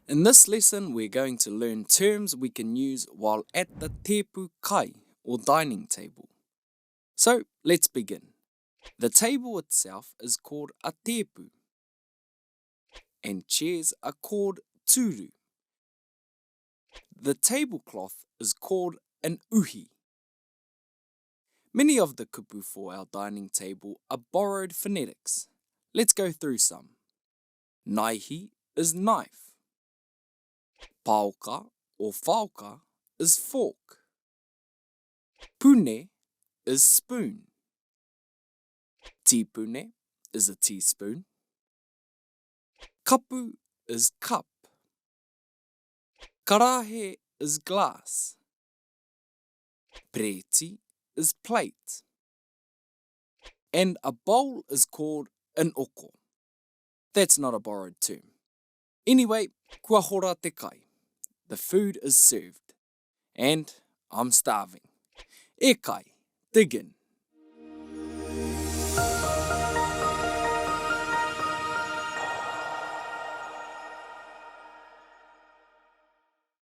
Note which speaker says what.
Speaker 1: In this lesson, we're going to learn terms we can use while at the tepu kai, or dining table. So, let's begin. The table itself is called a tepu, and chairs are called turu. The tablecloth is called an uhi. Many of the kupu for our dining table are borrowed phonetics. Let's go through some. Naihi is knife. Pauka or whauka is fork. Pune is spoon. Tipune is a teaspoon. Kapu is cup. Karahe is glass. Preti is plate. And a bowl is called an oko. That's not a borrowed term. Anyway, kua hora te kai. The food is served. And I'm starving. E kai, dig in.